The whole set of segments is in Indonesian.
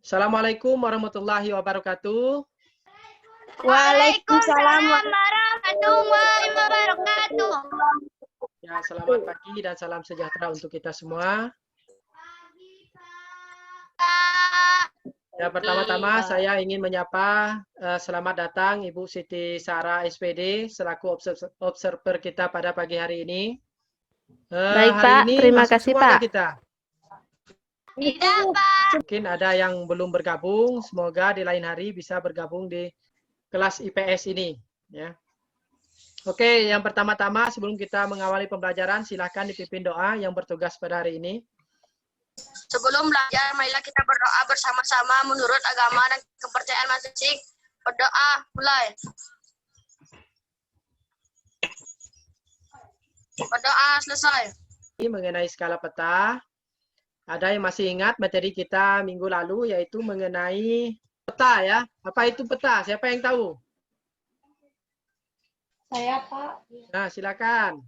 Assalamualaikum warahmatullahi wabarakatuh. Waalaikumsalam warahmatullahi wabarakatuh. Ya, selamat pagi dan salam sejahtera untuk kita semua. Ya, pertama-tama saya ingin menyapa selamat datang Ibu Siti Sarah SPD selaku observer kita pada pagi hari ini. Baik Hari Pak, ini terima masuk kasih semua Pak. nggak kita? Tidak, Pak. Mungkin ada yang belum bergabung, semoga di lain hari bisa bergabung di kelas IPS ini. Ya. Oke, yang pertama-tama sebelum kita mengawali pembelajaran, silahkan dipimpin doa yang bertugas pada hari ini. Sebelum belajar, marilah kita berdoa bersama-sama menurut agama dan kepercayaan masing-masing. Berdoa, mulai. Berdoa, selesai. Mengenai skala peta, ada yang masih ingat materi kita minggu lalu, yaitu mengenai peta ya. Apa itu peta? Siapa yang tahu? Saya, Pak. Nah, silakan.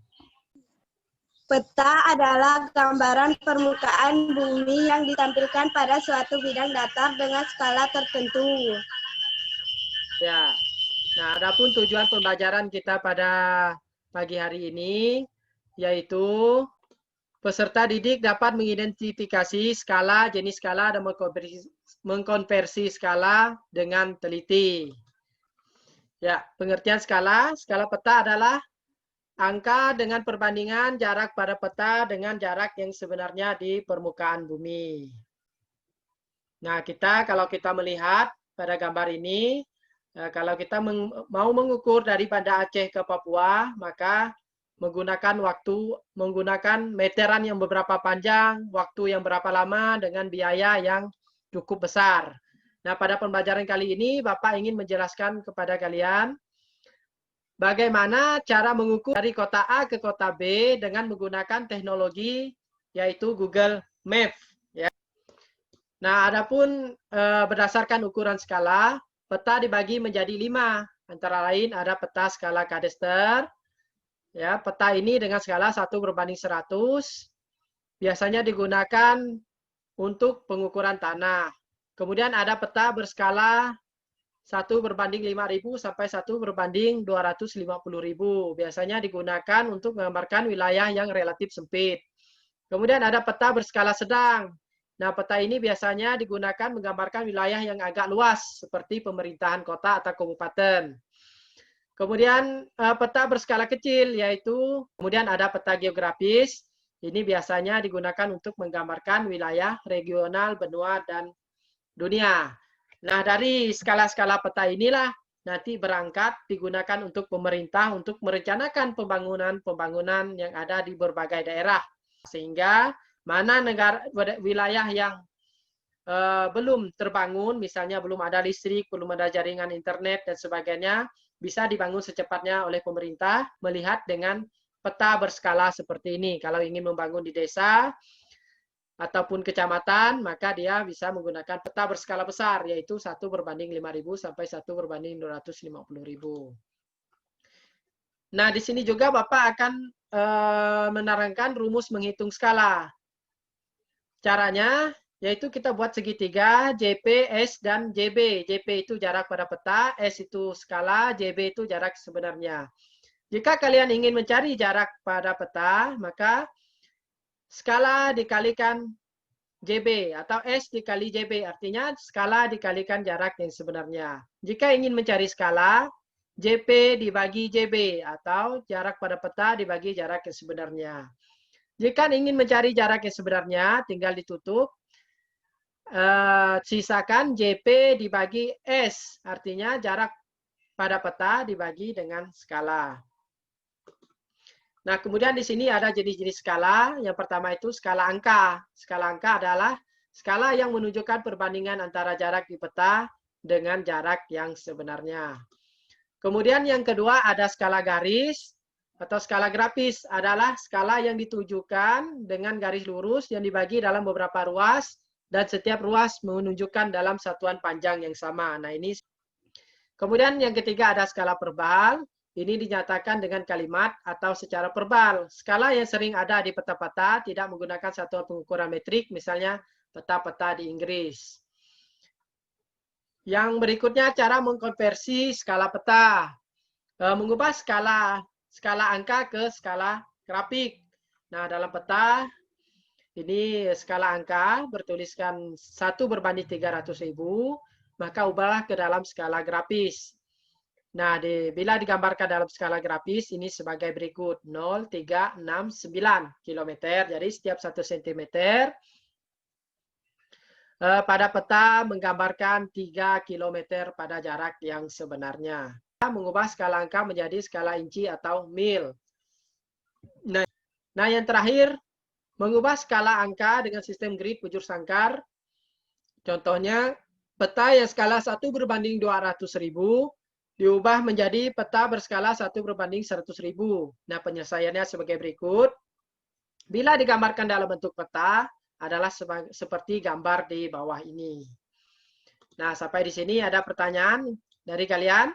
Peta adalah gambaran permukaan bumi yang ditampilkan pada suatu bidang datar dengan skala tertentu. Ya. Nah, adapun tujuan pembelajaran kita pada pagi hari ini, yaitu peserta didik dapat mengidentifikasi skala, jenis skala, dan mengkonversi skala dengan teliti. Ya, pengertian skala. Skala peta adalah angka dengan perbandingan jarak pada peta dengan jarak yang sebenarnya di permukaan bumi. Nah, kalau kita melihat pada gambar ini, kalau kita mau mengukur dari Banda Aceh ke Papua, maka menggunakan meteran yang beberapa panjang, waktu yang berapa lama, dengan biaya yang cukup besar. Nah, pada pembelajaran kali ini, Bapak ingin menjelaskan kepada kalian bagaimana cara mengukur dari kota A ke kota B dengan menggunakan teknologi yaitu Google Maps. Ya. Nah, adapun berdasarkan ukuran skala, peta dibagi menjadi 5. Antara lain ada peta skala kadester. Ya, peta ini dengan skala 1/100 biasanya digunakan untuk pengukuran tanah. Kemudian ada peta berskala 1/5000 sampai 1/250.000. Biasanya digunakan untuk menggambarkan wilayah yang relatif sempit. Kemudian ada peta berskala sedang. Nah, peta ini biasanya digunakan menggambarkan wilayah yang agak luas, seperti pemerintahan kota atau kabupaten. Kemudian peta berskala kecil, yaitu kemudian ada peta geografis. Ini biasanya digunakan untuk menggambarkan wilayah regional, benua, dan dunia. Nah, dari skala-skala peta inilah nanti berangkat digunakan untuk pemerintah untuk merencanakan pembangunan yang ada di berbagai daerah. Sehingga mana wilayah yang belum terbangun, misalnya belum ada listrik, belum ada jaringan internet, dan sebagainya, bisa dibangun secepatnya oleh pemerintah melihat dengan peta berskala seperti ini. Kalau ingin membangun di desa, ataupun kecamatan, maka dia bisa menggunakan peta berskala besar, yaitu 1/5000 sampai 1/250.000. Nah, di sini juga Bapak akan menerangkan rumus menghitung skala. Caranya, yaitu kita buat segitiga, JP, S, dan JB. JP itu jarak pada peta, S itu skala, JB itu jarak sebenarnya. Jika kalian ingin mencari jarak pada peta, maka skala dikalikan JB atau S dikali JB, artinya skala dikalikan jarak yang sebenarnya. Jika ingin mencari skala, JP dibagi JB atau jarak pada peta dibagi jarak yang sebenarnya. Jika ingin mencari jarak yang sebenarnya, tinggal ditutup. Sisakan JP dibagi S, artinya jarak pada peta dibagi dengan skala. Nah, kemudian di sini ada jenis-jenis skala. Yang pertama itu skala angka. Skala angka adalah skala yang menunjukkan perbandingan antara jarak di peta dengan jarak yang sebenarnya. Kemudian yang kedua ada skala garis atau skala grafis, adalah skala yang ditujukan dengan garis lurus yang dibagi dalam beberapa ruas dan setiap ruas menunjukkan dalam satuan panjang yang sama. Nah, ini. Kemudian yang ketiga ada skala verbal. Ini dinyatakan dengan kalimat atau secara verbal. Skala yang sering ada di peta-peta tidak menggunakan satuan pengukuran metrik, misalnya peta-peta di Inggris. Yang berikutnya cara mengkonversi skala peta. Mengubah skala angka ke skala grafik. Nah, dalam peta ini skala angka bertuliskan 1/300.000, maka ubahlah ke dalam skala grafis. Nah, bila digambarkan dalam skala grafis ini sebagai berikut 0,369 km. Jadi setiap 1 cm pada peta menggambarkan 3 km pada jarak yang sebenarnya. Mengubah skala angka menjadi skala inci atau mil. Nah, yang terakhir, mengubah skala angka dengan sistem grid bujur sangkar. Contohnya, peta yang skala 1/200.000 diubah menjadi peta berskala 1/100.000. Nah, penyelesaiannya sebagai berikut. Bila digambarkan dalam bentuk peta, adalah seperti gambar di bawah ini. Nah, sampai di sini ada pertanyaan dari kalian?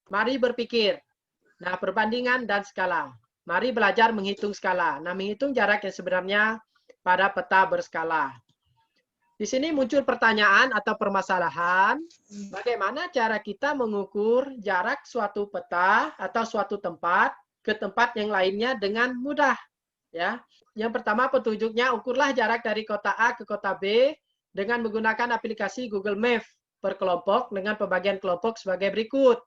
Mari berpikir. Nah, perbandingan dan skala. Mari belajar menghitung skala. Nah, menghitung jarak yang sebenarnya pada peta berskala. Di sini muncul pertanyaan atau permasalahan, bagaimana cara kita mengukur jarak suatu peta atau suatu tempat ke tempat yang lainnya dengan mudah. Ya. Yang pertama petunjuknya, ukurlah jarak dari kota A ke kota B dengan menggunakan aplikasi Google Maps per kelompok dengan pembagian kelompok sebagai berikut.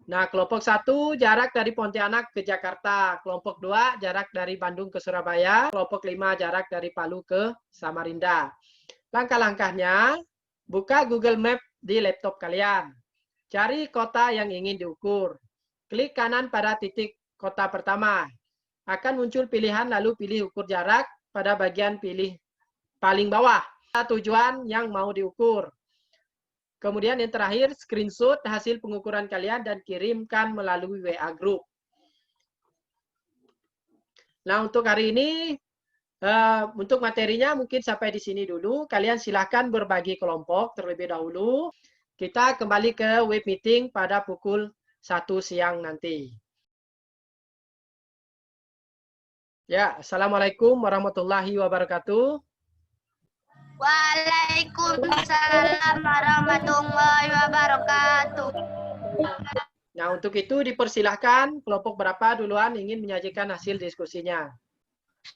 Nah, kelompok 1 jarak dari Pontianak ke Jakarta, kelompok 2 jarak dari Bandung ke Surabaya, kelompok 5 jarak dari Palu ke Samarinda. Langkah-langkahnya, buka Google Maps di laptop kalian. Cari kota yang ingin diukur. Klik kanan pada titik kota pertama. Akan muncul pilihan, lalu pilih ukur jarak pada bagian pilih paling bawah. Tujuan yang mau diukur. Kemudian yang terakhir, screenshot hasil pengukuran kalian dan kirimkan melalui WA Group. Nah, untuk hari ini, untuk materinya mungkin sampai di sini dulu. Kalian silahkan berbagi kelompok terlebih dahulu. Kita kembali ke web meeting pada pukul 1 siang nanti. Ya, Assalamualaikum warahmatullahi wabarakatuh. Waalaikumsalam warahmatullahi wabarakatuh. Nah, untuk itu dipersilahkan kelompok berapa duluan ingin menyajikan hasil diskusinya.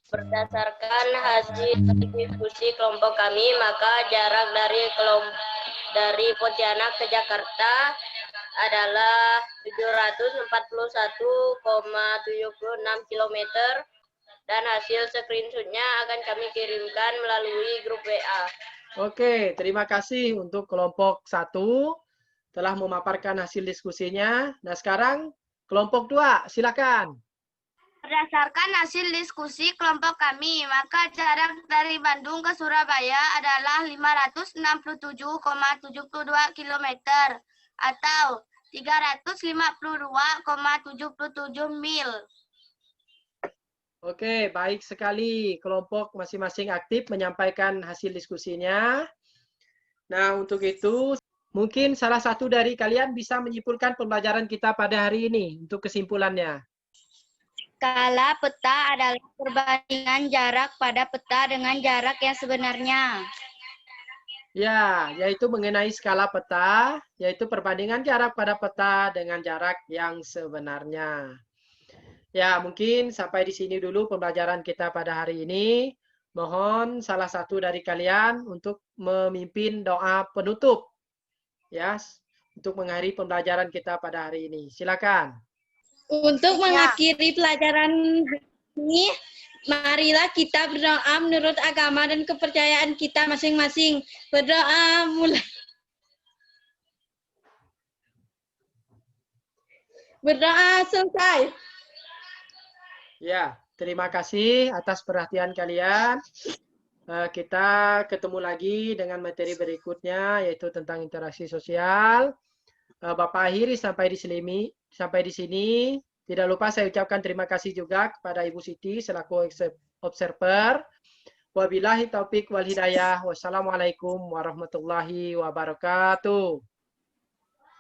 Berdasarkan hasil diskusi kelompok kami, maka jarak dari Pontianak ke Jakarta adalah 741,76 km dan hasil screenshotnya akan kami kirimkan melalui grup WA. Oke, terima kasih untuk kelompok 1 telah memaparkan hasil diskusinya. Nah, sekarang kelompok 2, silakan. Berdasarkan hasil diskusi kelompok kami, maka jarak dari Bandung ke Surabaya adalah 567,72 km atau 352,77 mil. Oke, baik sekali. Kelompok masing-masing aktif menyampaikan hasil diskusinya. Nah, untuk itu, mungkin salah satu dari kalian bisa menyimpulkan pembelajaran kita pada hari ini untuk kesimpulannya. Skala peta adalah perbandingan jarak pada peta dengan jarak yang sebenarnya. Ya, yaitu mengenai skala peta, yaitu perbandingan jarak pada peta dengan jarak yang sebenarnya. Ya, mungkin sampai di sini dulu pembelajaran kita pada hari ini. Mohon salah satu dari kalian untuk memimpin doa penutup. Ya, untuk mengakhiri pembelajaran kita pada hari ini. Silakan. Untuk mengakhiri pelajaran ini, marilah kita berdoa menurut agama dan kepercayaan kita masing-masing. Berdoa mulai. Berdoa selesai. Ya, terima kasih atas perhatian kalian. Kita ketemu lagi dengan materi berikutnya, yaitu tentang interaksi sosial. Bapak akhiri sampai di sini. Tidak lupa saya ucapkan terima kasih juga kepada Ibu Siti selaku observer. Wabillahi taufik wal hidayah. Wassalamualaikum warahmatullahi wabarakatuh.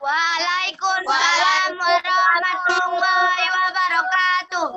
Waalaikumsalam warahmatullahi wabarakatuh.